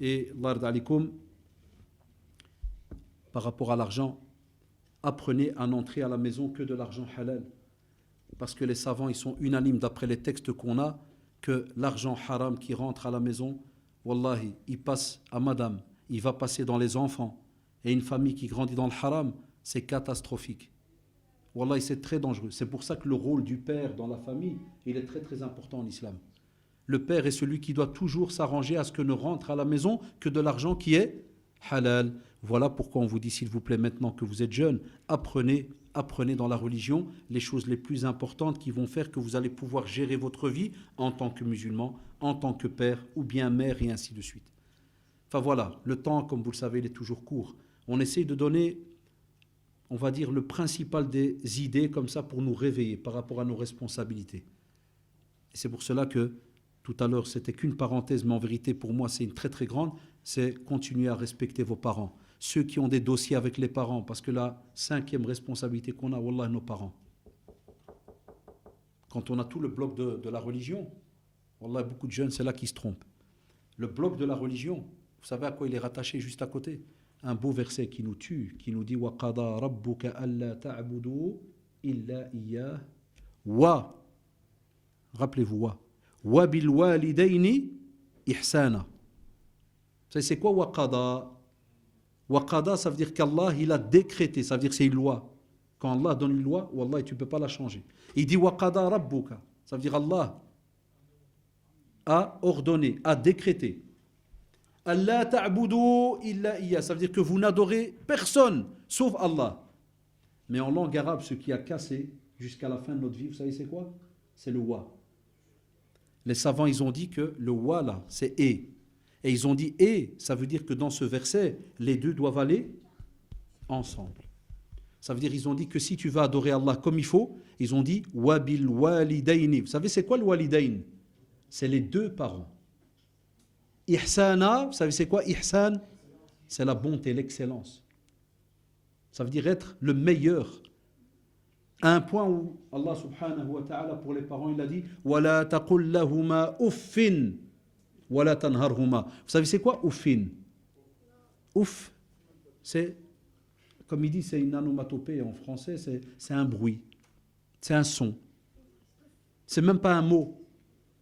Et, Allah alaikum, par rapport à l'argent, apprenez à n'entrer à la maison que de l'argent halal. Parce que les savants, ils sont unanimes d'après les textes qu'on a, que l'argent haram qui rentre à la maison, wallahi, il passe à madame, il va passer dans les enfants. Et une famille qui grandit dans le haram, c'est catastrophique. Wallahi, c'est très dangereux. C'est pour ça que le rôle du père dans la famille, il est très très important en islam. Le père est celui qui doit toujours s'arranger à ce que ne rentre à la maison que de l'argent qui est halal. Voilà pourquoi on vous dit, s'il vous plaît, maintenant que vous êtes jeune, apprenez dans la religion les choses les plus importantes qui vont faire que vous allez pouvoir gérer votre vie en tant que musulman, en tant que père ou bien mère et ainsi de suite. Enfin voilà, le temps, comme vous le savez, il est toujours court. On essaye de donner, on va dire, le principal des idées comme ça pour nous réveiller par rapport à nos responsabilités. Et c'est pour cela que tout à l'heure, c'était qu'une parenthèse, mais en vérité, pour moi, c'est une très très grande, c'est continuer à respecter vos parents. Ceux qui ont des dossiers avec les parents, parce que la 5e responsabilité qu'on a, wallah, nos parents. Quand on a tout le bloc de la religion, wallah, beaucoup de jeunes, c'est là qu'ils se trompent. Le bloc de la religion, vous savez à quoi il est rattaché juste à côté? Un beau verset qui nous tue, qui nous dit وَقَضَى رَبُّكَ أَلَّا تَعْبُدُوا إِلَّا إِيَّاهُ wa. Rappelez-vous, wa bil walidaini ihsana. Vous savez, c'est quoi waqada? Waqada, ça veut dire qu'Allah, il a décrété, ça veut dire que c'est une loi. Quand Allah donne une loi, wallah, tu ne peux pas la changer. Il dit waqada rabbuka, ça veut dire Allah a ordonné, a décrété. Allah ta'budu illa iya, ça veut dire que vous n'adorez personne sauf Allah. Mais en langue arabe, ce qui a cassé jusqu'à la fin de notre vie, vous savez c'est quoi? C'est le wa. Les savants, ils ont dit que le wa là, c'est et. Et ils ont dit et, ça veut dire que dans ce verset, les deux doivent aller ensemble. Ça veut dire, ils ont dit que si tu vas adorer Allah comme il faut, ils ont dit wa bil walidaini. Vous savez c'est quoi le walidain? C'est les deux parents. Ihsana, vous savez c'est quoi ihsan? C'est la bonté, l'excellence. Ça veut dire être le meilleur. À un point où Allah subhanahu wa ta'ala pour les parents, il a dit وَلَا تَقُلْ لَهُمَا أُفٍّ وَلَا تَنْهَرْهُمَا. Vous savez c'est quoi uffin? Ouf, c'est, comme il dit, c'est une onomatopée en français, c'est un bruit, c'est un son. C'est même pas un mot.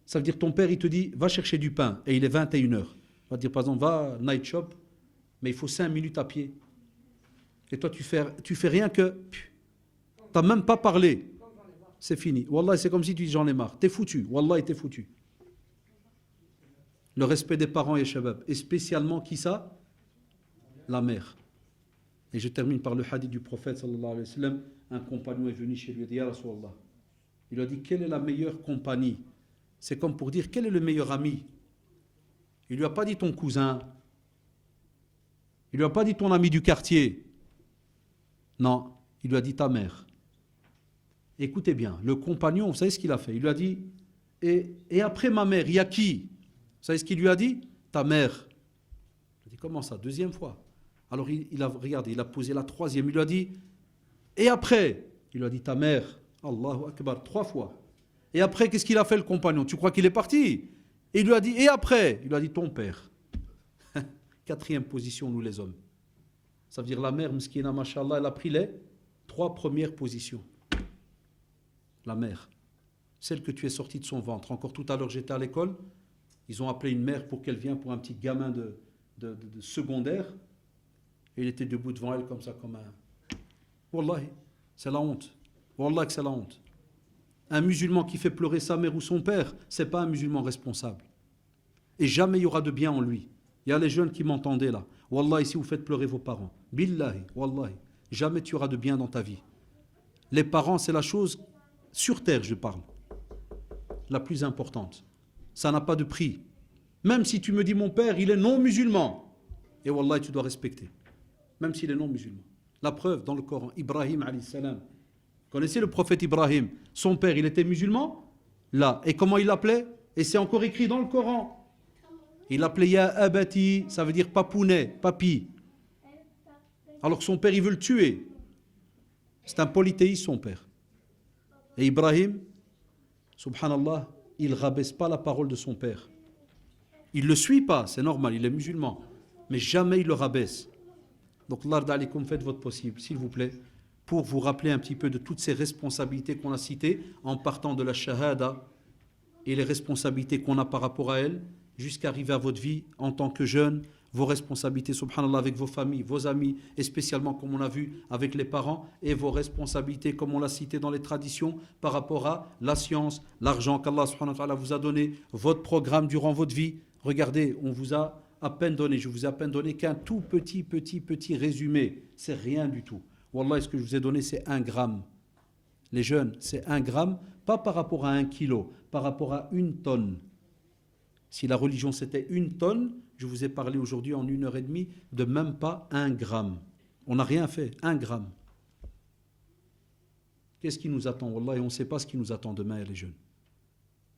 Ça veut dire ton père, il te dit, va chercher du pain, et il est 21h. Il va te dire, par exemple, va night shop, mais il faut 5 minutes à pied. Et toi, tu fais rien que... Tu n'as même pas parlé. C'est fini. Wallah, c'est comme si tu dis, j'en ai marre. T'es foutu. Wallah, t'es foutu. Le respect des parents et shabab. Et spécialement, qui ça? La mère. Et je termine par le hadith du prophète, sallallahu alayhi wa sallam. Un compagnon est venu chez lui et dit, Ya Rasulallah. Il lui a dit, quelle est la meilleure compagnie? C'est comme pour dire, quel est le meilleur ami? Il lui a pas dit ton cousin. Il lui a pas dit ton ami du quartier. Non, il lui a dit ta mère. Écoutez bien, le compagnon, vous savez ce qu'il a fait? Il lui a dit, et après ma mère, il y a qui? Vous savez ce qu'il lui a dit? Ta mère. Il a dit, comment ça? Deuxième fois. Alors il a regardé, il a posé la troisième, il lui a dit, et après? Il lui a dit, ta mère. Allahu Akbar, 3 fois. Et après, qu'est-ce qu'il a fait le compagnon? Tu crois qu'il est parti? Et il lui a dit, et après? Il lui a dit, ton père. 4e position, nous les hommes. Ça veut dire la mère, Mskina, Mashallah, elle a pris les 3 premières positions. La mère, celle que tu es sorti de son ventre. Encore tout à l'heure, j'étais à l'école, ils ont appelé une mère pour qu'elle vienne pour un petit gamin de secondaire. Et il était debout devant elle comme ça, comme un... Wallahi, c'est la honte. Wallah que c'est la honte. Un musulman qui fait pleurer sa mère ou son père, c'est pas un musulman responsable. Et jamais il y aura de bien en lui. Il y a les jeunes qui m'entendaient là. Wallah, si vous faites pleurer vos parents, billahi, wallahi, jamais tu auras de bien dans ta vie. Les parents, c'est la chose, sur terre je parle, la plus importante. Ça n'a pas de prix. Même si tu me dis mon père, il est non musulman. Et wallahi, tu dois respecter. Même s'il est non musulman. La preuve dans le Coran, Ibrahim alayhi salam. Connaissez le prophète Ibrahim? Son père, il était musulman? Là. Et comment il l'appelait? Et c'est encore écrit dans le Coran. Il l'appelait Ya Abati, ça veut dire papounet, papi. Alors que son père, il veut le tuer. C'est un polythéiste, son père. Et Ibrahim, subhanallah, il ne rabaisse pas la parole de son père. Il ne le suit pas, c'est normal, il est musulman. Mais jamais il le rabaisse. Donc, Allah d'alikum, faites votre possible, s'il vous plaît, pour vous rappeler un petit peu de toutes ces responsabilités qu'on a citées en partant de la shahada et les responsabilités qu'on a par rapport à elle, jusqu'à arriver à votre vie en tant que jeune, vos responsabilités, subhanallah, avec vos familles, vos amis, et spécialement, comme on a vu, avec les parents, et vos responsabilités, comme on l'a cité dans les traditions, par rapport à la science, l'argent qu'Allah subhanahu wa ta'ala vous a donné, votre programme durant votre vie. Regardez, on vous a à peine donné, je vous ai à peine donné qu'un tout petit résumé. C'est rien du tout. Wallah, ce que je vous ai donné, c'est 1 gramme. Les jeunes, c'est 1 gramme, pas par rapport à 1 kilo, par rapport à 1 tonne. Si la religion c'était 1 tonne, je vous ai parlé aujourd'hui en 1h30 de même pas 1 gramme. On n'a rien fait, 1 gramme. Qu'est-ce qui nous attend, Wallah, et on ne sait pas ce qui nous attend demain, les jeunes.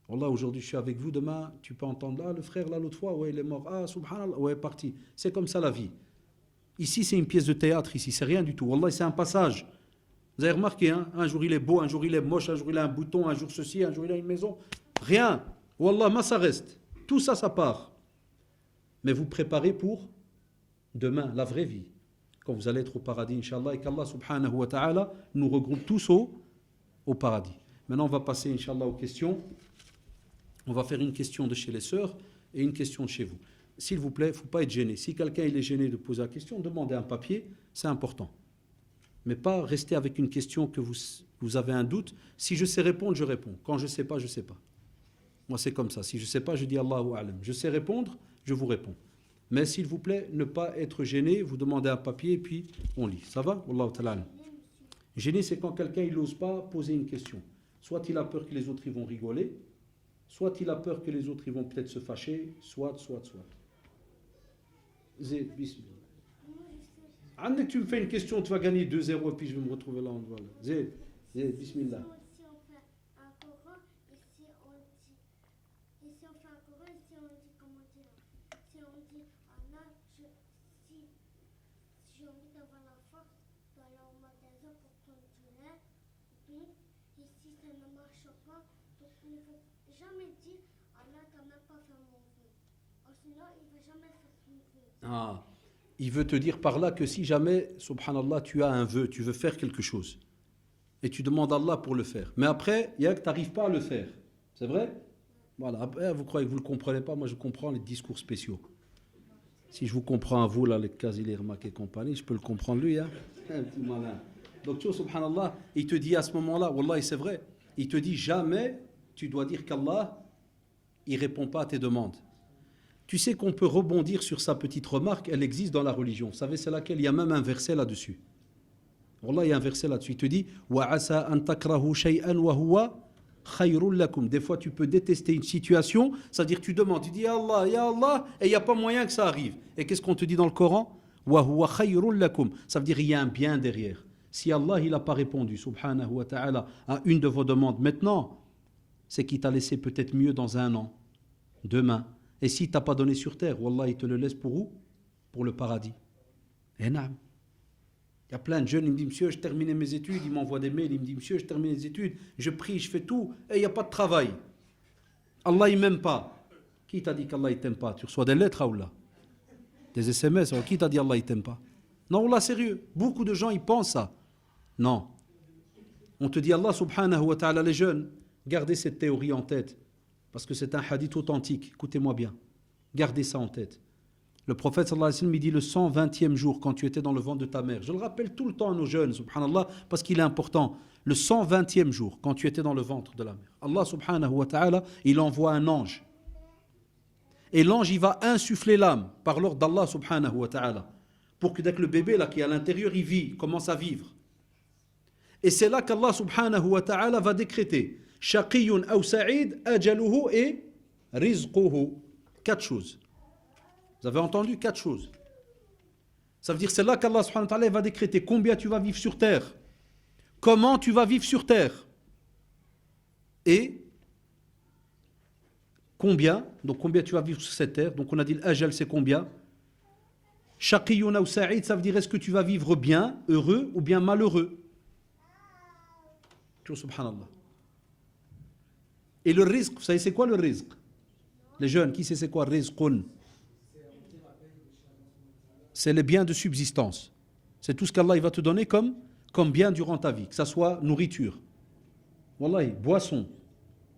Wallah, aujourd'hui je suis avec vous, demain tu peux entendre, ah le frère là l'autre fois, ouais il est mort, ah subhanallah, ouais parti. C'est comme ça la vie. Ici c'est une pièce de théâtre, ici c'est rien du tout. Wallah, c'est un passage. Vous avez remarqué, hein? Un jour il est beau, un jour il est moche, un jour il a un bouton, un jour ceci, un jour il a une maison. Rien. Wallah, ma ça reste. Tout ça, ça part. Mais vous préparez pour demain, la vraie vie. Quand vous allez être au paradis, Inch'Allah, et qu'Allah subhanahu wa ta'ala nous regroupe tous au paradis. Maintenant, on va passer, Inch'Allah, aux questions. On va faire une question de chez les sœurs et une question de chez vous. S'il vous plaît, il ne faut pas être gêné. Si quelqu'un il est gêné de poser la question, demandez un papier, c'est important. Mais pas rester avec une question que vous avez un doute. Si je sais répondre, je réponds. Quand je ne sais pas, je ne sais pas. Moi, c'est comme ça. Si je ne sais pas, je dis Allahu a'lam. Je sais répondre, je vous réponds. Mais s'il vous plaît, ne pas être gêné, vous demandez un papier et puis on lit. Ça va? Wallahu ta'ala. Gêné, c'est quand quelqu'un il n'ose pas poser une question. Soit il a peur que les autres ils vont rigoler, soit il a peur que les autres ils vont peut-être se fâcher, soit. Zé, bismillah. Andek, tu me fais une question, tu vas gagner 2-0 et puis je vais me retrouver là. Voilà. Zé, bismillah. Ah, il veut te dire par là que si jamais, subhanallah, tu as un vœu, tu veux faire quelque chose, et tu demandes à Allah pour le faire. Mais après, il y a que tu n'arrives pas à le faire. C'est vrai? Voilà. Après, vous croyez que vous ne le comprenez pas? Moi, je comprends les discours spéciaux. Si je vous comprends à vous, là, les Kazili, Remak et compagnie, je peux le comprendre lui, hein? Un petit malin. Donc, tu vois, subhanallah, il te dit à ce moment-là, wallah, c'est vrai, il te dit jamais, tu dois dire qu'Allah, il ne répond pas à tes demandes. Tu sais qu'on peut rebondir sur sa petite remarque, elle existe dans la religion. Vous savez, c'est laquelle? Il y a même un verset là-dessus. Wallah, il y a un verset là-dessus. Il te dit وَعَسَىٰ أَن تَكْرَهُ شَيْئًا وَهُوَ خَيْرٌ لَكُمْ. Des fois, tu peux détester une situation, c'est-à-dire tu demandes, tu dis Ya Allah, et il n'y a pas moyen que ça arrive. Et qu'est-ce qu'on te dit dans le Coran? وَهُوَ خَيْرٌ لَكُمْ. Ça veut dire il y a un bien derrière. Si Allah il n'a pas répondu, subhanahu wa ta'ala, à une de vos demandes maintenant, c'est qu'il t'a laissé peut-être mieux dans 1 an, demain. Et si tu n'as pas donné sur terre, wallah, il te le laisse pour où? Pour le paradis. Et naam. Il y a plein de jeunes, ils me disent, monsieur, je termine mes études, ils m'envoient des mails, ils me disent, monsieur, je termine les études, je prie, je fais tout, et il n'y a pas de travail. Allah, il ne m'aime pas. Qui t'a dit qu'Allah, il ne t'aime pas? Tu reçois des lettres, Allah. Des SMS, qui t'a dit Allah, il ne t'aime pas? Non, Allah, sérieux. Beaucoup de gens, ils pensent ça. Non. On te dit, Allah, subhanahu wa ta'ala, les jeunes, gardez cette théorie en tête. Parce que c'est un hadith authentique. Écoutez-moi bien. Gardez ça en tête. Le prophète sallallahu alayhi wa sallam, il dit le 120e jour quand tu étais dans le ventre de ta mère. Je le rappelle tout le temps à nos jeunes, subhanallah, parce qu'il est important. Le 120e jour quand tu étais dans le ventre de la mère. Allah subhanahu wa ta'ala, il envoie un ange. Et l'ange, il va insuffler l'âme par l'ordre d'Allah subhanahu wa ta'ala. Pour que dès que le bébé là, qui est à l'intérieur, il vit, commence à vivre. Et c'est là qu'Allah subhanahu wa ta'ala va décréter Shaqiyun ou sa'id, ajaluhu et rizquhu. 4 choses. Vous avez entendu 4 choses. Ça veut dire c'est là qu'Allah subhanahu wa ta'ala va décréter combien tu vas vivre sur terre, comment tu vas vivre sur terre et combien, donc combien tu vas vivre sur cette terre. Donc on a dit l'ajal c'est combien. Shaqiyun ou sa'id, ça veut dire est-ce que tu vas vivre bien, heureux ou bien malheureux. Subhanallah. Et le rizq, vous savez c'est quoi le rizq? Les jeunes, qui sait c'est quoi rizqun? C'est les biens de subsistance. C'est tout ce qu'Allah il va te donner comme bien durant ta vie, que ce soit nourriture, wallahi, boisson,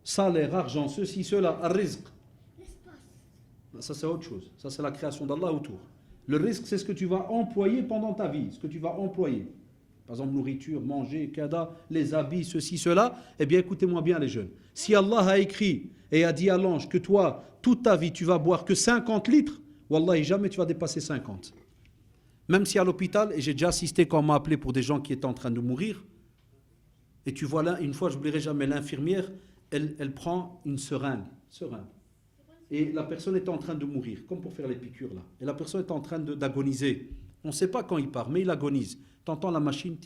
salaire, argent, ceci, cela, rizq. Ça c'est autre chose. Ça c'est la création d'Allah autour. Le risque, c'est ce que tu vas employer pendant ta vie, ce que tu vas employer. Par exemple, nourriture, manger, kada, les habits, ceci, cela. Eh bien, écoutez-moi bien les jeunes. Si Allah a écrit et a dit à l'ange que toi, toute ta vie, tu vas boire que 50 litres, wallahi, jamais tu vas dépasser 50. Même si à l'hôpital, et j'ai déjà assisté quand on m'a appelé pour des gens qui étaient en train de mourir, et tu vois là, une fois, je n'oublierai jamais, l'infirmière, elle prend une seringue. Et la personne est en train de mourir, comme pour faire les piqûres là. Et la personne est en train d'agoniser. On ne sait pas quand il part, mais il agonise. Tu entends la machine,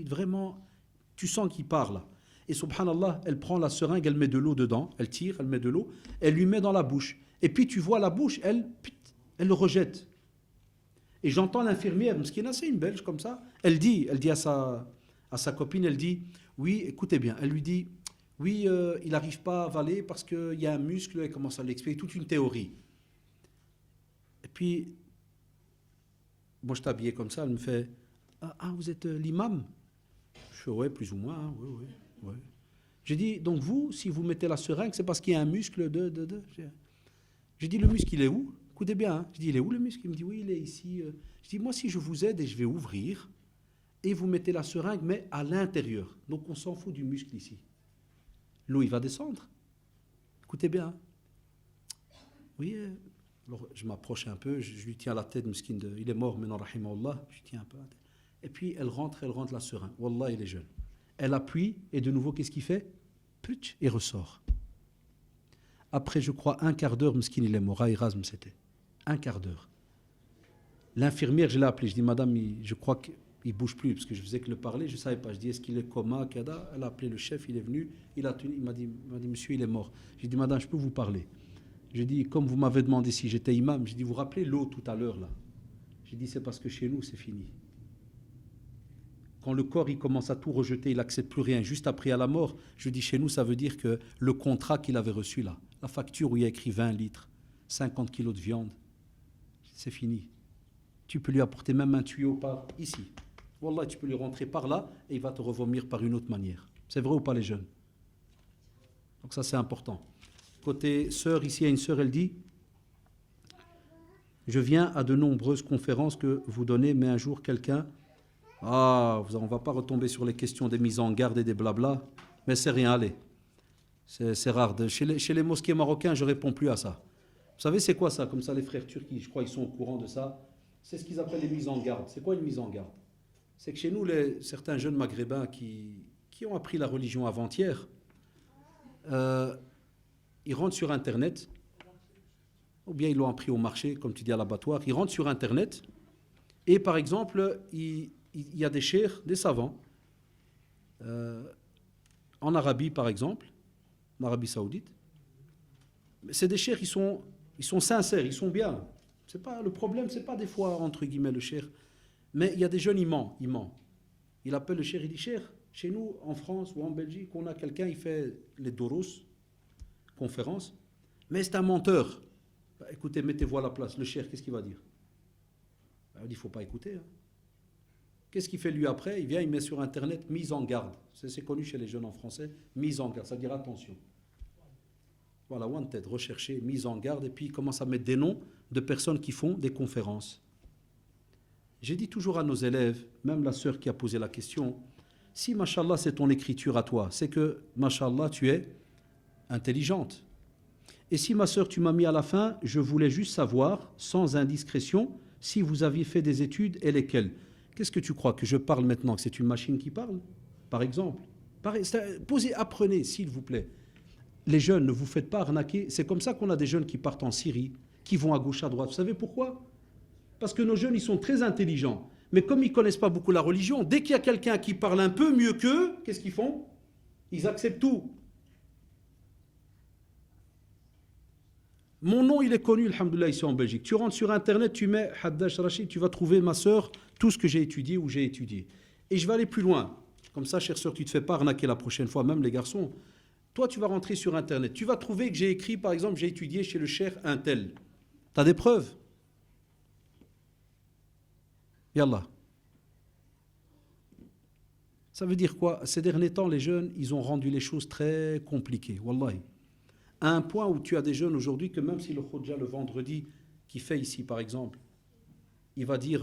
vraiment, tu sens qu'il part là. Et subhanallah, elle prend la seringue, elle met de l'eau dedans, elle tire, elle met de l'eau, elle lui met dans la bouche. Et puis tu vois la bouche, elle le rejette. Et j'entends l'infirmière, Mskina, c'est une Belge comme ça, elle dit à sa copine, elle dit, oui, écoutez bien, elle lui dit, oui, il n'arrive pas à avaler parce qu'il y a un muscle, elle commence à l'expliquer, toute une théorie. Et puis, moi je t'habillais comme ça, elle me fait, ah vous êtes l'imam? Je fais, ouais, plus ou moins, hein, ouais. J'ai dit, donc vous, si vous mettez la seringue, c'est parce qu'il y a un muscle de. J'ai dit, le muscle, il est où? Écoutez bien, hein. Je dis, il est où le muscle? Il me dit, oui, il est ici. Je dis, moi, si je vous aide et je vais ouvrir, et vous mettez la seringue, mais à l'intérieur. Donc on s'en fout du muscle ici. L'eau, il va descendre. Écoutez bien. Oui, alors je m'approche un peu, je lui tiens la tête, miskin, il est mort maintenant, rahimahullah, je tiens un peu la tête. Et puis elle rentre la seringue. Wallah, il est jeune. Elle appuie, et de nouveau, qu'est-ce qu'il fait? Putsch, et ressort. Après, je crois, un quart d'heure, miskin, il est mort. Erasme, c'était. Un quart d'heure. L'infirmière, je l'ai appelée, je dis, madame, je crois qu'il ne bouge plus, parce que je faisais que le parler, je ne savais pas. Je dis, est-ce qu'il est coma, kada? Elle a appelé le chef, il est venu, il m'a dit, monsieur, il est mort. J'ai dit, madame, je peux vous parler? J'ai dit, comme vous m'avez demandé si j'étais imam, j'ai dit, vous rappelez l'eau tout à l'heure, là? J'ai dit, c'est parce que chez nous, c'est fini. Quand le corps, il commence à tout rejeter, il n'accepte plus rien, juste après à la mort, je dis, chez nous, ça veut dire que le contrat qu'il avait reçu, là, la facture où il y a écrit 20 litres, 50 kilos de viande, c'est fini. Tu peux lui apporter même un tuyau par ici. Wallah, tu peux lui rentrer par là et il va te revomir par une autre manière. C'est vrai ou pas les jeunes? Donc ça c'est important. Côté sœur, ici il y a une sœur, elle dit, je viens à de nombreuses conférences que vous donnez, mais un jour quelqu'un, on ne va pas retomber sur les questions des mises en garde et des blabla, mais c'est rien, allez. C'est rare. Chez les mosquées marocains, je ne réponds plus à ça. Vous savez c'est quoi ça? Comme ça les frères turcs, je crois ils sont au courant de ça. C'est ce qu'ils appellent les mises en garde. C'est quoi une mise en garde? C'est que chez nous, certains jeunes maghrébins qui ont appris la religion avant-hier, ils rentrent sur Internet, ou bien ils l'ont appris au marché, comme tu dis à l'abattoir, ils rentrent sur Internet, et par exemple, il y a des cheikhs, des savants, en Arabie par exemple, en Arabie Saoudite, c'est des cheikhs, ils sont sincères, ils sont bien. Le problème, c'est pas des fois, entre guillemets, le cheikh. Mais il y a des jeunes, il ment. Il appelle le cheikh, il dit, cheikh, chez nous, en France ou en Belgique, on a quelqu'un, il fait les doros, conférences, mais c'est un menteur. Écoutez, mettez-vous à la place. Le cheikh, qu'est-ce qu'il va dire? Il dit, il ne faut pas écouter. Hein. Qu'est-ce qu'il fait lui après? Il vient, il met sur Internet, mise en garde. C'est connu chez les jeunes en français, mise en garde, ça veut dire attention. Voilà, wanted, rechercher, mise en garde, et puis il commence à mettre des noms de personnes qui font des conférences. J'ai dit toujours à nos élèves, même la sœur qui a posé la question, si, mashallah, c'est ton écriture à toi, c'est que, mashallah, tu es intelligente. Et si, ma sœur, tu m'as mis à la fin, je voulais juste savoir, sans indiscrétion, si vous aviez fait des études et lesquelles. Qu'est-ce que tu crois? Que je parle maintenant, que c'est une machine qui parle? Par exemple. Apprenez, s'il vous plaît. Les jeunes, ne vous faites pas arnaquer. C'est comme ça qu'on a des jeunes qui partent en Syrie, qui vont à gauche, à droite. Vous savez pourquoi? Parce que nos jeunes, ils sont très intelligents. Mais comme ils ne connaissent pas beaucoup la religion, dès qu'il y a quelqu'un qui parle un peu mieux qu'eux, qu'est-ce qu'ils font? Ils acceptent tout. Mon nom, il est connu, alhamdoulilah, ici en Belgique. Tu rentres sur Internet, tu mets Haddash Rachid, tu vas trouver, ma sœur, tout ce que j'ai étudié ou j'ai étudié. Et je vais aller plus loin. Comme ça, chère sœur, tu ne te fais pas arnaquer la prochaine fois, même les garçons. Toi, tu vas rentrer sur Internet. Tu vas trouver que j'ai écrit, par exemple, j'ai étudié chez le cheikh un tel. Tu as des preuves? Yallah. Ça veut dire quoi? Ces derniers temps, les jeunes, ils ont rendu les choses très compliquées. Wallahi. À un point où tu as des jeunes aujourd'hui que même si le Khudja le vendredi, qui fait ici, par exemple, il va dire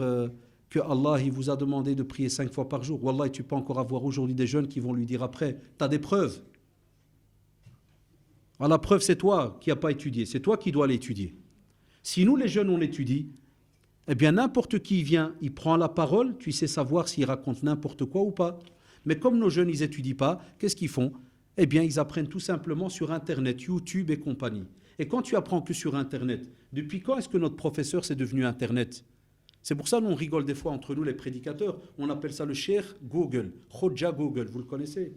que Allah il vous a demandé de prier 5 fois par jour. Wallah, tu peux encore avoir aujourd'hui des jeunes qui vont lui dire après, tu as des preuves. Alors, la preuve, c'est toi qui n'as pas étudié, c'est toi qui dois l'étudier. Si nous, les jeunes, on l'étudie, eh bien, n'importe qui vient, il prend la parole, tu sais savoir s'il raconte n'importe quoi ou pas. Mais comme nos jeunes, ils n'étudient pas, qu'est-ce qu'ils font? Eh bien, ils apprennent tout simplement sur Internet, YouTube et compagnie. Et quand tu apprends que sur Internet, depuis quand est-ce que notre professeur c'est devenu Internet? C'est pour ça qu'on rigole des fois entre nous, les prédicateurs. On appelle ça le cheikh Google, Khudja Google, vous le connaissez?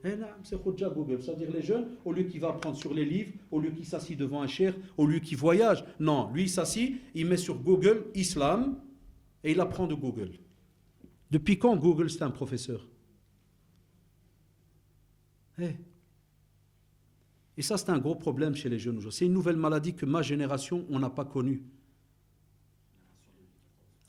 Eh non, c'est Khudja Google, c'est-à-dire les jeunes, au lieu qu'il va apprendre sur les livres, au lieu qu'il s'assit devant un cheikh, au lieu qu'il voyage, non, lui il s'assit, il met sur Google Islam et il apprend de Google. Depuis quand Google c'est un professeur? Et ça c'est un gros problème chez les jeunes aujourd'hui. C'est une nouvelle maladie que ma génération, on n'a pas connue.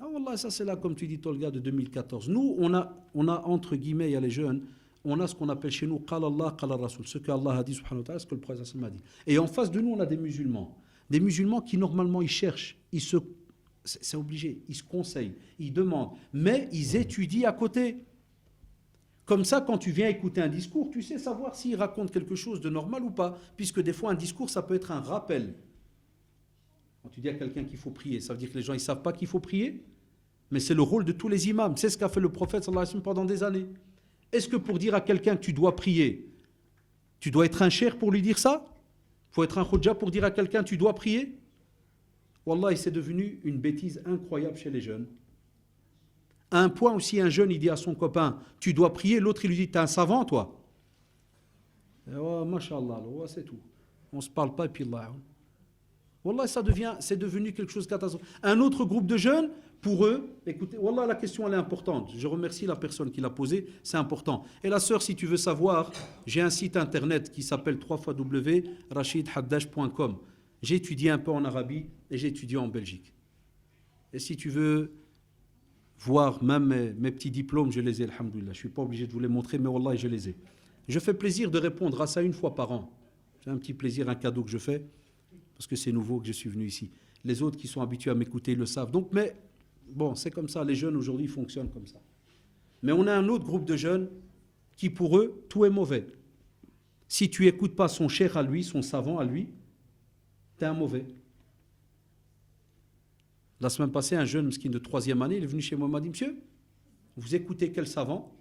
Ah wallah, ça c'est là comme tu dis Tolga de 2014. Nous on a entre guillemets, il y a les jeunes, on a ce qu'on appelle chez nous Qala Allah, Qala Rasul, ce que Allah a dit subhanahu wa ta'ala, ce que le prophète a dit. Et en face de nous on a des musulmans qui normalement ils cherchent, c'est obligé, ils se conseillent, ils demandent, mais ils étudient à côté. Comme ça, quand tu viens écouter un discours, tu sais savoir s'il raconte quelque chose de normal ou pas, puisque des fois un discours ça peut être un rappel. Quand tu dis à quelqu'un qu'il faut prier, ça veut dire que les gens ils savent pas qu'il faut prier, mais c'est le rôle de tous les imams. C'est ce qu'a fait le prophète sallallahu alayhi wa sallam pendant des années. Est-ce que pour dire à quelqu'un que tu dois prier, tu dois être un cheikh pour lui dire ça? Il faut être un khudja pour dire à quelqu'un tu dois prier? Wallah, c'est devenu une bêtise incroyable chez les jeunes. À un point aussi, un jeune, il dit à son copain, tu dois prier, l'autre, il lui dit, t'es un savant, toi? Oh, mashallah, oh, c'est tout. On ne se parle pas, et puis Allah. Wallah, c'est devenu quelque chose de catastrophique. Un autre groupe de jeunes, pour eux, écoutez, Wallah, la question, elle est importante. Je remercie la personne qui l'a posée, c'est important. Et la sœur, si tu veux savoir, j'ai un site internet qui s'appelle www.rachidhaddash.com. J'ai étudié un peu en Arabie et j'ai étudié en Belgique. Et si tu veux voir même mes petits diplômes, je les ai, alhamdoulilah. Je ne suis pas obligé de vous les montrer, mais wallah, je les ai. Je fais plaisir de répondre à ça une fois par an. C'est un petit plaisir, un cadeau que je fais, parce que c'est nouveau que je suis venu ici. Les autres qui sont habitués à m'écouter, ils le savent. Donc, mais bon, c'est comme ça. Les jeunes aujourd'hui fonctionnent comme ça. Mais on a un autre groupe de jeunes qui, pour eux, tout est mauvais. Si tu n'écoutes pas son cheikh à lui, son savant à lui, t'es un mauvais. La semaine passée, un jeune mesquin de 3e année, il est venu chez moi, il m'a dit, monsieur, vous écoutez quel savant?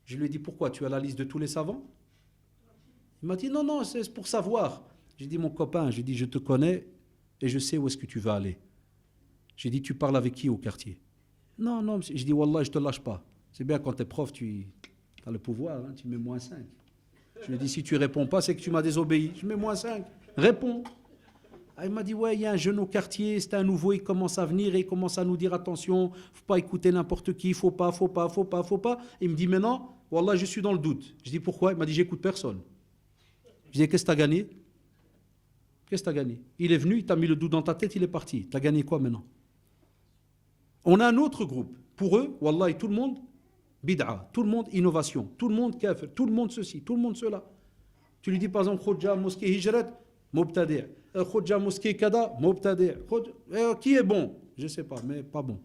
Je lui ai dit, pourquoi? Tu as la liste de tous les savants? Il m'a dit, non, non, c'est pour savoir. J'ai dit, mon copain, j'ai dit, je te connais et je sais où est-ce que tu vas aller. J'ai dit, tu parles avec qui au quartier? Non, non, j'ai dit, wallah, je ne te lâche pas. C'est bien quand tu es prof, tu as le pouvoir, hein, tu mets -5. Je lui ai dit, si tu ne réponds pas, c'est que tu m'as désobéi. Je mets -5. Réponds. Ah, il m'a dit, ouais, il y a un jeune au quartier, c'est un nouveau, il commence à venir et il commence à nous dire, attention, il ne faut pas écouter n'importe qui, il ne faut pas. Il me dit, maintenant, wallah, je suis dans le doute. Je dis, pourquoi? Il m'a dit, j'écoute personne. Je dis, qu'est-ce que tu as gagné? Qu'est-ce que tu as gagné? Il est venu, il t'a mis le doute dans ta tête, il est parti. Tu as gagné quoi maintenant? On a un autre groupe. Pour eux, wallah, tout le monde, bid'a, tout le monde, innovation, tout le monde, kafir, tout le monde ceci, tout le monde cela. Tu lui dis, par exemple, Khudja, mosquée Hijrat, Mubtadi'. Khudja, mosquée Kada, Mubtadi'. Qui est bon? Je ne sais pas, mais pas bon.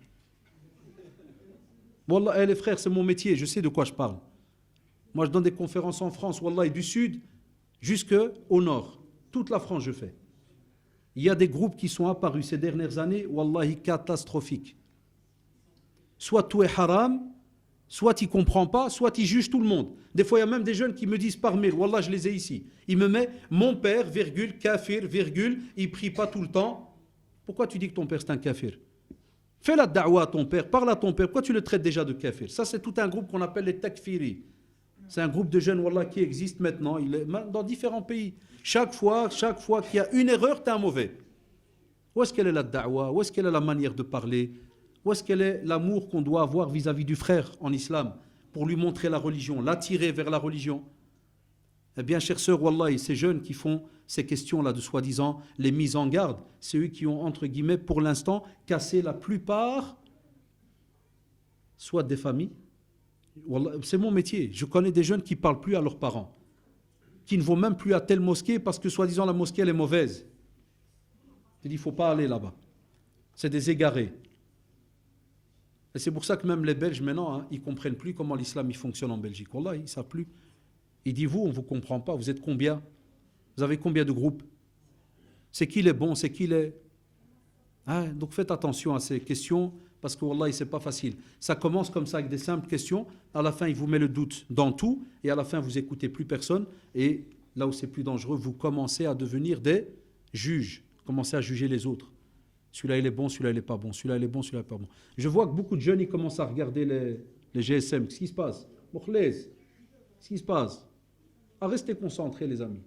Wallah, les frères, c'est mon métier, je sais de quoi je parle. Moi, je donne des conférences en France, wallah, et du sud jusqu'au nord. Toute la France, je fais. Il y a des groupes qui sont apparus ces dernières années, wallahi, catastrophiques. Soit tout est haram, soit tu ne comprends pas, soit tu juges tout le monde. Des fois, il y a même des jeunes qui me disent par mail, wallah, je les ai ici. Il me met mon père, virgule, kafir, virgule, il ne prie pas tout le temps. Pourquoi tu dis que ton père c'est un kafir? Fais la da'wa à ton père, parle à ton père. Pourquoi tu le traites déjà de kafir? Ça, c'est tout un groupe qu'on appelle les takfiri. C'est un groupe de jeunes wallah, qui existe maintenant. Il est dans différents pays. Chaque fois qu'il y a une erreur, tu es un mauvais. Où est-ce qu'elle est la da'wa? Où est-ce qu'elle est la manière de parler? Où est-ce qu'elle est l'amour qu'on doit avoir vis-à-vis du frère en islam pour lui montrer la religion, l'attirer vers la religion? Eh bien, chère sœur, wallahi, ces jeunes qui font ces questions-là de soi-disant les mises en garde, c'est eux qui ont, entre guillemets, pour l'instant, cassé la plupart, soit des familles. Wallah, c'est mon métier. Je connais des jeunes qui ne parlent plus à leurs parents, qui ne vont même plus à telle mosquée parce que, soi-disant, la mosquée, elle est mauvaise. Il ne faut pas aller là-bas. C'est des égarés. Et c'est pour ça que même les Belges, maintenant, ils ne comprennent plus comment l'islam il fonctionne en Belgique. Wallah, ils ne savent plus. Il dit, vous, on ne vous comprend pas. Vous êtes combien? Vous avez combien de groupes? C'est qui les bons? C'est qui les... Ah, donc faites attention à ces questions, parce que Wallah, c'est pas facile. Ça commence comme ça avec des simples questions. À la fin, il vous met le doute dans tout. Et à la fin, vous n'écoutez plus personne. Et là où c'est plus dangereux, vous commencez à devenir des juges. Commencez à juger les autres. Celui-là, il est bon, celui-là, il n'est pas bon. Celui-là, il est bon, celui-là, il n'est pas bon. Je vois que beaucoup de jeunes, ils commencent à regarder les GSM. Qu'est-ce qui se passe? Qu'est-ce qui se passe? À rester concentrés, les amis.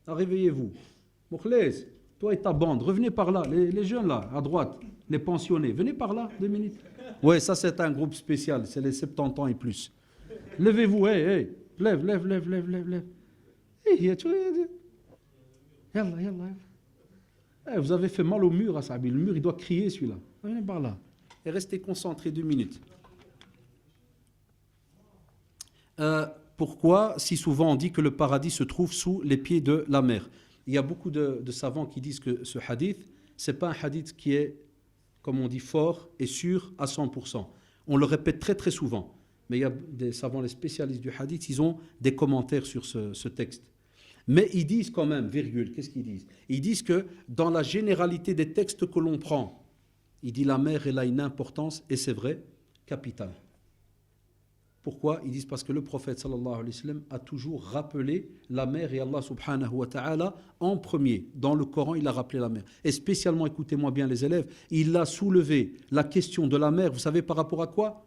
À réveillez-vous. Moukhlès, toi et ta bande, revenez par là. Les jeunes là, à droite, les pensionnés, venez par là, 2 minutes. Ouais, ça c'est un groupe spécial, c'est les 70 ans et plus. Levez-vous, hey, lève. Hey, yalla. Hey, vous avez fait mal au mur, à Sabi. Le mur, il doit crier celui-là. Venez par là. Et restez concentrés 2 minutes. Pourquoi si souvent on dit que le paradis se trouve sous les pieds de la mer? Il y a beaucoup de savants qui disent que ce hadith, ce n'est pas un hadith qui est, comme on dit, fort et sûr à 100%. On le répète très très souvent. Mais il y a des savants, les spécialistes du hadith, ils ont des commentaires sur ce texte. Mais ils disent quand même, virgule, qu'est-ce qu'ils disent? Ils disent que dans la généralité des textes que l'on prend, il dit la mer, elle a une importance, et c'est vrai, capitale. Pourquoi? Ils disent parce que le prophète sallallahu alayhi wa sallam a toujours rappelé la mer et Allah subhanahu wa ta'ala en premier. Dans le Coran, il a rappelé la mer. Et spécialement, écoutez-moi bien les élèves, il a soulevé la question de la mer, vous savez par rapport à quoi?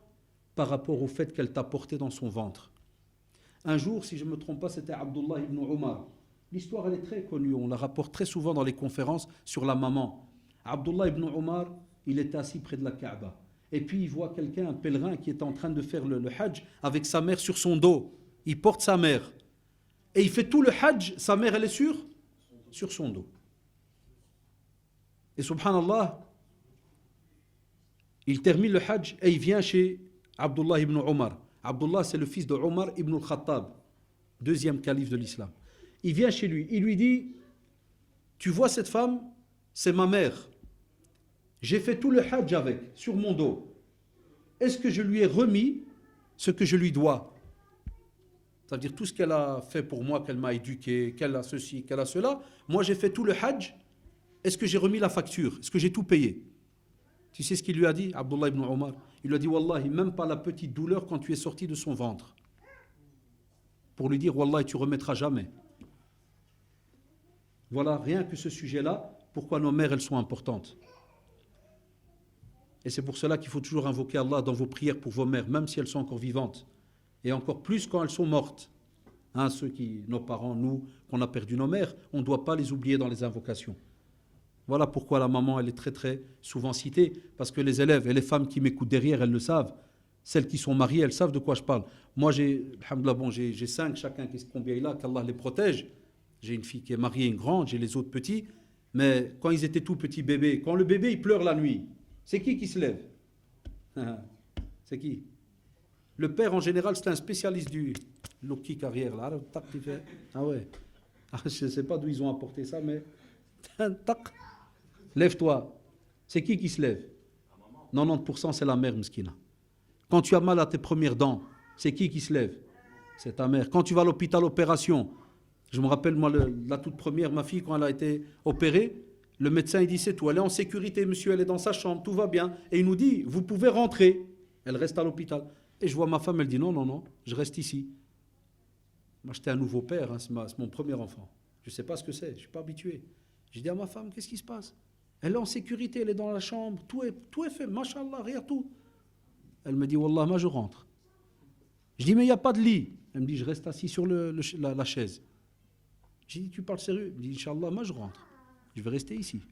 Par rapport au fait qu'elle t'a porté dans son ventre. Un jour, si je ne me trompe pas, c'était Abdullah ibn Omar. L'histoire, elle est très connue, on la rapporte très souvent dans les conférences sur la maman. Abdullah ibn Omar, il était assis près de la Kaaba. Et puis il voit quelqu'un, un pèlerin, qui est en train de faire le hajj avec sa mère sur son dos. Il porte sa mère. Et il fait tout le hajj, sa mère, elle est sur son dos. Et subhanallah, il termine le hajj et il vient chez Abdullah ibn Omar. Abdullah, c'est le fils de Omar ibn al-Khattab, deuxième calife de l'islam. Il vient chez lui, il lui dit, tu vois cette femme, c'est ma mère. J'ai fait tout le hajj avec, sur mon dos. Est-ce que je lui ai remis ce que je lui dois? Ça veut dire tout ce qu'elle a fait pour moi, qu'elle m'a éduqué, qu'elle a ceci, qu'elle a cela. Moi, j'ai fait tout le hajj. Est-ce que j'ai remis la facture? Est-ce que j'ai tout payé? Tu sais ce qu'il lui a dit, Abdullah ibn Omar? Il lui a dit, Wallahi, même pas la petite douleur quand tu es sorti de son ventre. Pour lui dire, Wallahi, tu remettras jamais. Voilà, rien que ce sujet-là, pourquoi nos mères, elles sont importantes. Et c'est pour cela qu'il faut toujours invoquer Allah dans vos prières pour vos mères, même si elles sont encore vivantes. Et encore plus quand elles sont mortes. Hein, nos parents, nous, qu'on a perdu nos mères, on ne doit pas les oublier dans les invocations. Voilà pourquoi la maman, elle est très très souvent citée, parce que les élèves et les femmes qui m'écoutent derrière, elles le savent. Celles qui sont mariées, elles savent de quoi je parle. Moi, alhamdoulilah, j'ai 5, chacun qui se combien il a, qu'Allah les protège. J'ai une fille qui est mariée, une grande, j'ai les autres petits. Mais quand ils étaient tout petits bébés, quand le bébé, il pleure la nuit, c'est qui se lève? C'est qui? Le père, en général, c'est un spécialiste du low-kick carrière. Là. Ah ouais. Je ne sais pas d'où ils ont apporté ça, mais... Lève-toi. C'est qui se lève? 90% c'est la mère, Mskina. Quand tu as mal à tes premières dents, c'est qui se lève? C'est ta mère. Quand tu vas à l'hôpital, opération. Je me rappelle, moi, la toute première, ma fille, quand elle a été opérée, le médecin, il dit, c'est tout. Elle est en sécurité, monsieur, elle est dans sa chambre, tout va bien. Et il nous dit, vous pouvez rentrer. Elle reste à l'hôpital. Et je vois ma femme, elle dit, non, je reste ici. Moi, j'étais un nouveau père, hein, c'est mon premier enfant. Je ne sais pas ce que c'est, je ne suis pas habitué. J'ai dit à ma femme, qu'est-ce qui se passe? Elle est en sécurité, elle est dans la chambre, tout est fait, machallah, rien, tout. Elle me dit, wallah, moi je rentre. Je dis, mais il n'y a pas de lit. Elle me dit, je reste assis sur la chaise. J'ai dit, tu parles sérieux? Elle me dit, Inch'Allah, moi je rentre. Je vais rester ici.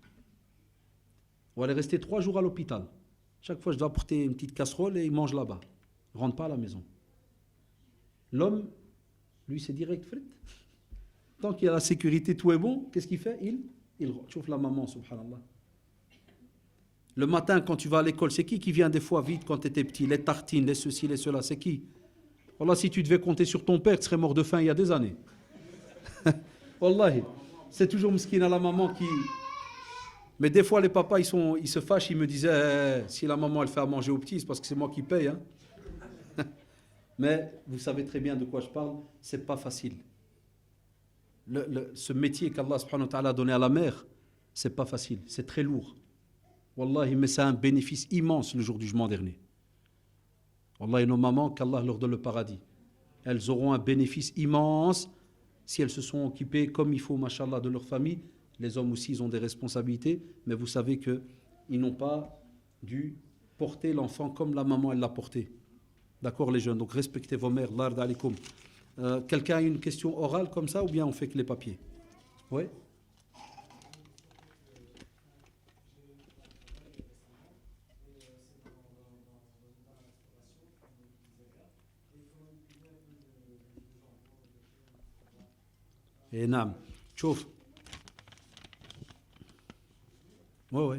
On va aller rester 3 jours à l'hôpital. Chaque fois, je dois apporter une petite casserole et il mange là-bas. Il ne rentre pas à la maison. L'homme, lui, c'est direct, frère. Tant qu'il y a la sécurité, tout est bon, qu'est-ce qu'il fait? Il chauffe la maman, subhanallah. Le matin, quand tu vas à l'école, c'est qui vient des fois vite quand tu étais petit? Les tartines, les ceci, les cela, c'est qui? Wallah, si tu devais compter sur ton père, tu serais mort de faim il y a des années. Wallahi, c'est toujours mesquine à la maman qui... Mais des fois, les papas, ils se fâchent, ils me disaient, si la maman, elle fait à manger aux petits, c'est parce que c'est moi qui paye. Hein. Mais vous savez très bien de quoi je parle, c'est pas facile. Ce métier qu'Allah subhanahu wa ta'ala a donné à la mère, c'est pas facile, c'est très lourd. Wallahi, mais c'est un bénéfice immense le jour du jugement dernier. Wallahi, nos mamans, qu'Allah leur donne le paradis. Elles auront un bénéfice immense si elles se sont occupées comme il faut, mashallah, de leur famille. Les hommes aussi, ils ont des responsabilités, mais vous savez qu'ils n'ont pas dû porter l'enfant comme la maman, elle l'a porté. D'accord, les jeunes? Donc, respectez vos mères. Lard alaikum. Quelqu'un a une question orale comme ça, ou bien on fait que les papiers? Oui? Et nam. Tchouf. Oui, oui.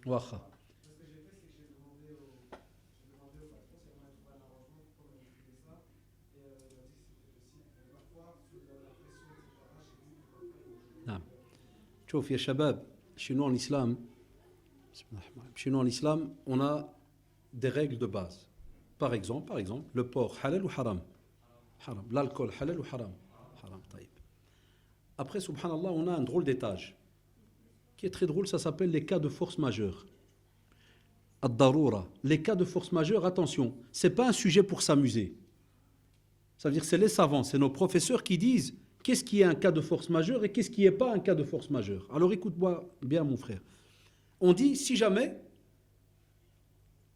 Wacha. Nam. Tchouf, ya shabab, chez nous en islam, on a des règles de base. Par exemple, le porc, halal ou haram? Haram. L'alcool, halal ou haram? Haram, taïb. Après, subhanallah, on a un drôle d'étage qui est très drôle, ça s'appelle les cas de force majeure. Ad-daroura. Les cas de force majeure, attention, ce n'est pas un sujet pour s'amuser. Ça veut dire que c'est les savants, c'est nos professeurs qui disent qu'est-ce qui est un cas de force majeure et qu'est-ce qui n'est pas un cas de force majeure. Alors écoute-moi bien, mon frère. On dit, si jamais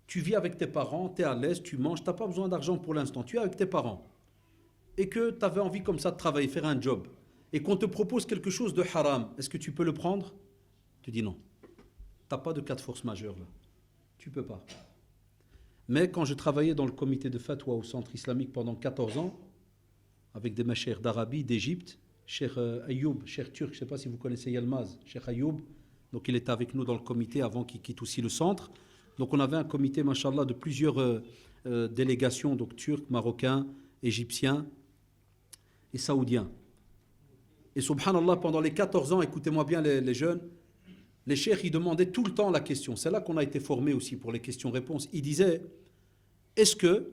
tu vis avec tes parents, tu es à l'aise, tu manges, tu n'as pas besoin d'argent pour l'instant, tu es avec tes parents, et que tu avais envie comme ça de travailler, faire un job, et qu'on te propose quelque chose de haram, est-ce que tu peux le prendre? Tu dis non. Tu n'as pas de cas de force majeure là. Tu ne peux pas. Mais quand je travaillais dans le comité de fatwa au centre islamique pendant 14 ans, avec des machers d'Arabie, d'Égypte, Cheikh Ayoub, Cheikh Turc, je ne sais pas si vous connaissez Yalmaz, Cheikh Ayoub, donc il était avec nous dans le comité avant qu'il quitte aussi le centre. Donc on avait un comité, machallah, de plusieurs délégations, donc turcs, marocains, égyptiens et saoudiens. Et subhanallah, pendant les 14 ans, écoutez-moi bien les jeunes, les cheikhs, ils demandaient tout le temps la question. C'est là qu'on a été formés aussi pour les questions-réponses. Ils disaient, est-ce que,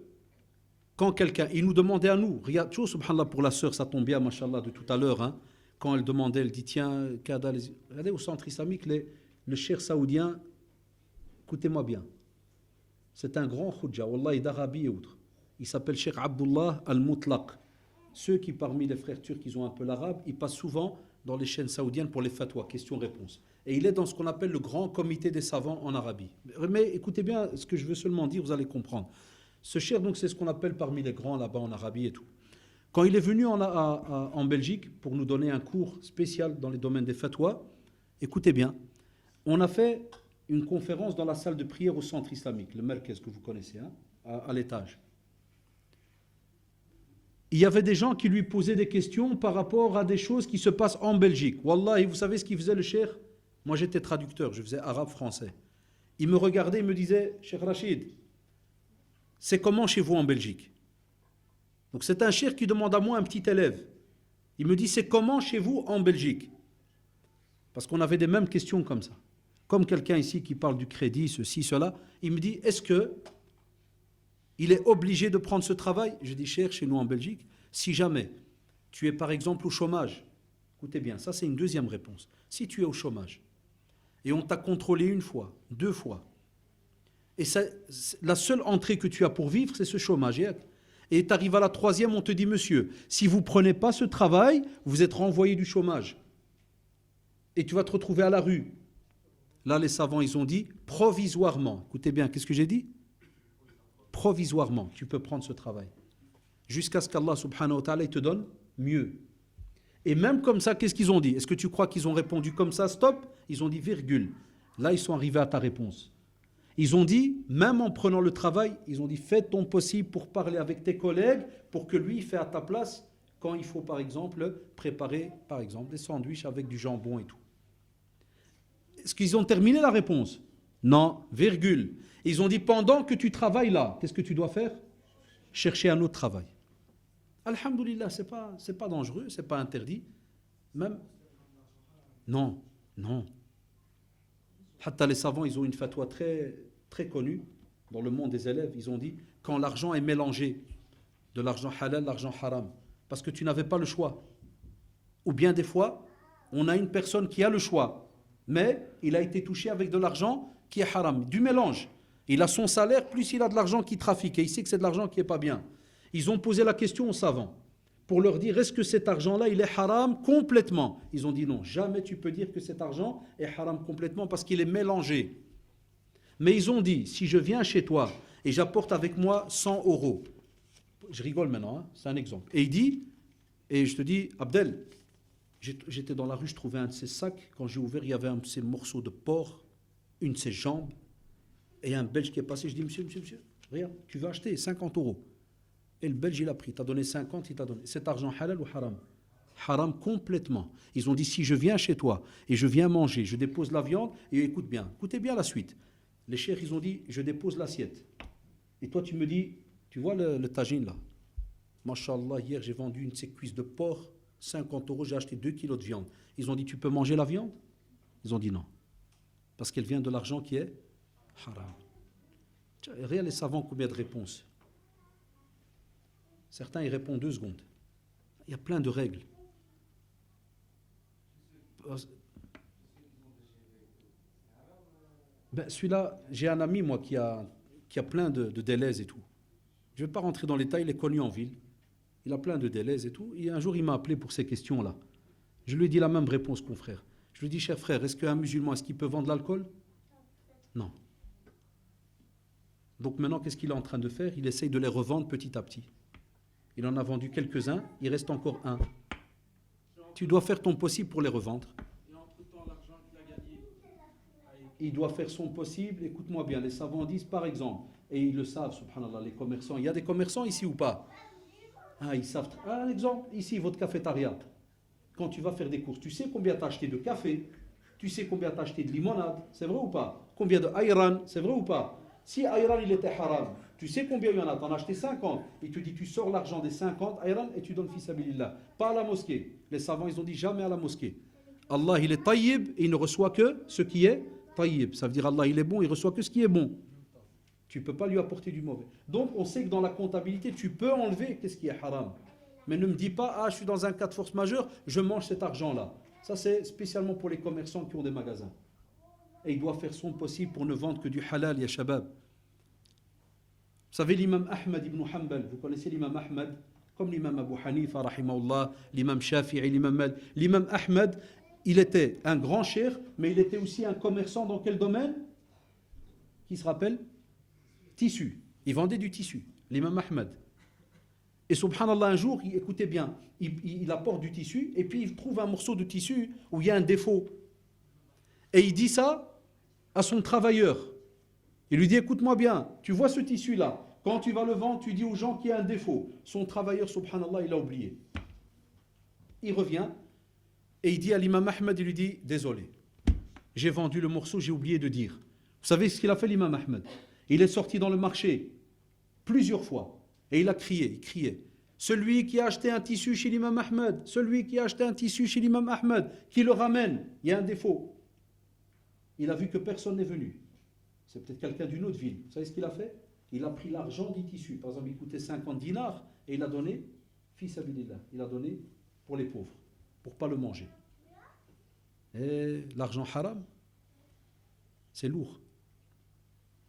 quand quelqu'un, il nous demandait à nous, regarde, subhanallah, pour la sœur, ça tombe bien, machallah, de tout à l'heure, hein, quand elle demandait, elle dit, tiens, regardez au centre islamique, le cheikh saoudien, écoutez-moi bien, c'est un grand khudja, wallahi, d'Arabie et autres. Il s'appelle Cheikh Abdullah al-Mutlaq. Ceux qui, parmi les frères turcs, ils ont un peu l'arabe, ils passent souvent dans les chaînes saoudiennes pour les fatwas, questions-réponses. Et il est dans ce qu'on appelle le grand comité des savants en Arabie. Mais écoutez bien ce que je veux seulement dire, vous allez comprendre. Ce cheikh, donc, c'est ce qu'on appelle parmi les grands là-bas en Arabie et tout. Quand il est venu en Belgique pour nous donner un cours spécial dans les domaines des fatwas, écoutez bien, on a fait une conférence dans la salle de prière au centre islamique, le Merkez que vous connaissez, hein, à l'étage. Il y avait des gens qui lui posaient des questions par rapport à des choses qui se passent en Belgique. Wallahi, vous savez ce qu'il faisait le cheikh? Moi j'étais traducteur, je faisais arabe-français. Il me regardait, il me disait, Cheikh Rachid, c'est comment chez vous en Belgique? Donc c'est un cheikh qui demande à moi, un petit élève. Il me dit, c'est comment chez vous en Belgique? Parce qu'on avait des mêmes questions comme ça. Comme quelqu'un ici qui parle du crédit, ceci, cela. Il me dit, est-ce que il est obligé de prendre ce travail? Je dis, cher, chez nous en Belgique, si jamais tu es par exemple au chômage, écoutez bien, ça c'est une deuxième réponse. Si tu es au chômage et on t'a contrôlé une fois, deux fois, et la seule entrée que tu as pour vivre, c'est ce chômage. Et tu arrives à la troisième, on te dit, monsieur, si vous ne prenez pas ce travail, vous êtes renvoyé du chômage. Et tu vas te retrouver à la rue. Là, les savants, ils ont dit, provisoirement. Écoutez bien, qu'est-ce que j'ai dit? Provisoirement, tu peux prendre ce travail. Jusqu'à ce qu'Allah subhanahu wa ta'ala il te donne mieux. Et même comme ça, qu'est-ce qu'ils ont dit? Est-ce que tu crois qu'ils ont répondu comme ça, stop? Ils ont dit virgule. Là, ils sont arrivés à ta réponse. Ils ont dit, même en prenant le travail, ils ont dit, fais ton possible pour parler avec tes collègues, pour que lui fasse à ta place quand il faut, par exemple, préparer, par exemple, des sandwichs avec du jambon et tout. Est-ce qu'ils ont terminé la réponse? Non, virgule. Ils ont dit, pendant que tu travailles là, qu'est-ce que tu dois faire? Chercher un autre travail. Alhamdoulilah, c'est pas dangereux, c'est pas interdit. Même. Non, non. Hatta les savants, ils ont une fatwa très, très connue dans le monde des élèves. Ils ont dit, quand l'argent est mélangé, de l'argent halal, l'argent haram, parce que tu n'avais pas le choix. Ou bien des fois, on a une personne qui a le choix, mais il a été touché avec de l'argent qui est haram, du mélange. Il a son salaire, plus il a de l'argent qui trafique, et il sait que c'est de l'argent qui n'est pas bien. Ils ont posé la question aux savants, pour leur dire, est-ce que cet argent-là, il est haram complètement? Ils ont dit non, jamais tu peux dire que cet argent est haram complètement, parce qu'il est mélangé. Mais ils ont dit, si je viens chez toi, et j'apporte avec moi 100 €, je rigole maintenant, hein, c'est un exemple. Et il dit, et je te dis, Abdel, j'étais dans la rue, je trouvais un de ces sacs, quand j'ai ouvert, il y avait un de ces morceaux de porc, une de ses jambes, et un Belge qui est passé, je dis, monsieur, regarde, tu vas acheter 50 €. Et le Belge, il a pris, il t'a donné 50, il t'a donné. Cet argent halal ou haram? Haram complètement. Ils ont dit, si je viens chez toi, et je viens manger, je dépose la viande, et écoutez bien la suite. Les cheikhs, ils ont dit, je dépose l'assiette. Et toi, tu me dis, tu vois le tagine là? Masha'Allah, hier, j'ai vendu une de ces cuisses de porc, 50 €, j'ai acheté 2 kilos de viande. Ils ont dit, tu peux manger la viande? Ils ont dit non. Parce qu'elle vient de l'argent qui est haram. Regarde les savants, combien de réponses. Certains, ils répondent 2 secondes. Il y a plein de règles. Ben, celui-là, j'ai un ami, moi, qui a plein de délais et tout. Je ne vais pas rentrer dans les détails, il est connu en ville. Il a plein de délais et tout. Et un jour, il m'a appelé pour ces questions-là. Je lui ai dit la même réponse qu'un frère. Je lui ai dit, cher frère, est-ce qu'un musulman, est-ce qu'il peut vendre de l'alcool? Non. Donc maintenant, qu'est-ce qu'il est en train de faire? Il essaye de les revendre petit à petit. Il en a vendu quelques-uns, il reste encore un. Tu dois faire ton possible pour les revendre. Il doit faire son possible, écoute-moi bien, les savants disent par exemple, et ils le savent, subhanallah, les commerçants, il y a des commerçants ici ou pas? Ils savent. Un exemple, ici, votre cafétéria. Quand tu vas faire des courses, tu sais combien tu as acheté de café, tu sais combien tu as acheté de limonade, c'est vrai ou pas? Combien de ayran, c'est vrai ou pas? Si ayran il était haram, tu sais combien il y en a? Tu en as acheté 50. Il te dit, tu sors l'argent des 50 ayran et tu donnes fils sabilillah. Pas à la mosquée. Les savants, ils ont dit jamais à la mosquée. Allah, il est tayyib et il ne reçoit que ce qui est tayyib. Ça veut dire Allah, il est bon, il reçoit que ce qui est bon. Tu ne peux pas lui apporter du mauvais. Donc, on sait que dans la comptabilité, tu peux enlever qu'est-ce qui est haram. Mais ne me dis pas, je suis dans un cas de force majeure, je mange cet argent-là. Ça, c'est spécialement pour les commerçants qui ont des magasins. Et il doit faire son possible pour ne vendre que du halal, ya shabab. Vous savez, l'imam Ahmad ibn Hanbal, vous connaissez l'imam Ahmad, comme l'imam Abu Hanifa, rahimahullah, l'imam Shafi'i, l'imam Malik. L'imam Ahmad, il était un grand cheikh, mais il était aussi un commerçant dans quel domaine? Qui se rappelle? Tissu. Il vendait du tissu, l'imam Ahmad. Et subhanallah, un jour, écoutez bien, il apporte du tissu, et puis il trouve un morceau de tissu où il y a un défaut. Et il dit ça à son travailleur. Il lui dit, écoute-moi bien, tu vois ce tissu-là, quand tu vas le vendre, tu dis aux gens qu'il y a un défaut. Son travailleur, subhanallah, il a oublié. Il revient, et il dit à l'imam Ahmed, il lui dit, désolé, j'ai vendu le morceau, j'ai oublié de dire. Vous savez ce qu'il a fait l'imam Ahmed? Il est sorti dans le marché plusieurs fois, et il a crié, il criait. Celui qui a acheté un tissu chez l'imam Ahmed, celui qui a acheté un tissu chez l'imam Ahmed, qui le ramène, il y a un défaut. Il a vu que personne n'est venu. C'est peut-être quelqu'un d'une autre ville. Vous savez ce qu'il a fait? Il a pris l'argent du tissu. Par exemple, il coûtait 50 dinars et il a donné, fi sabilillah, il a donné pour les pauvres, pour ne pas le manger. Et l'argent haram, c'est lourd.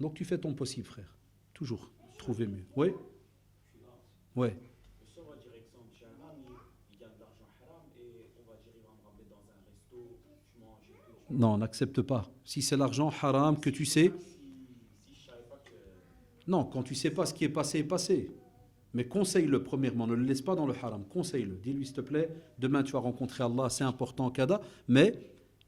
Donc tu fais ton possible, frère. Toujours. Trouver mieux. Oui? Oui. Non, on n'accepte pas. Si c'est l'argent haram que tu sais... Non, quand tu ne sais pas ce qui est passé. Mais conseille-le premièrement, ne le laisse pas dans le haram. Conseille-le. Dis-lui, s'il te plaît, demain tu vas rencontrer Allah, c'est important, kada. Mais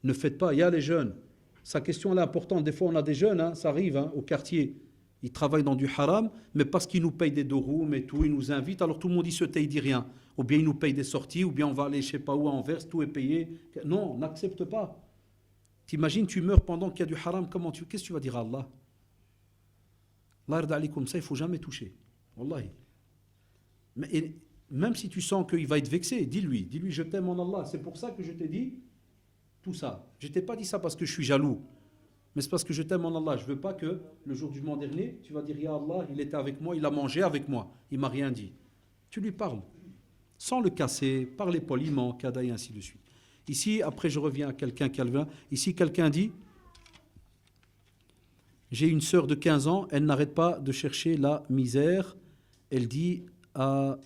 ne faites pas, il y a les jeunes. Sa question elle est importante. Des fois, on a des jeunes, hein, ça arrive au quartier. Ils travaillent dans du haram, mais parce qu'ils nous payent des dorum et tout, ils nous invitent, alors tout le monde il se tait, il dit rien. Ou bien ils nous payent des sorties, ou bien on va aller je sais pas où à Anvers, tout est payé. Non, n'accepte pas. T'imagines, tu meurs pendant qu'il y a du haram, qu'est-ce que tu vas dire à Allah? Allah yarda alaykoum, ça il ne faut jamais toucher. Wallahi. Mais, même si tu sens qu'il va être vexé, dis-lui, je t'aime en Allah. C'est pour ça que je t'ai dit tout ça. Je ne t'ai pas dit ça parce que je suis jaloux, mais c'est parce que je t'aime en Allah. Je ne veux pas que le jour du jugement dernier, tu vas dire, Ya Allah, il était avec moi, il a mangé avec moi, il ne m'a rien dit. Tu lui parles, sans le casser, parler poliment, kada et ainsi de suite. Ici, après je reviens à quelqu'un qui a. Ici, quelqu'un dit, j'ai une sœur de 15 ans, elle n'arrête pas de chercher la misère. Elle dit à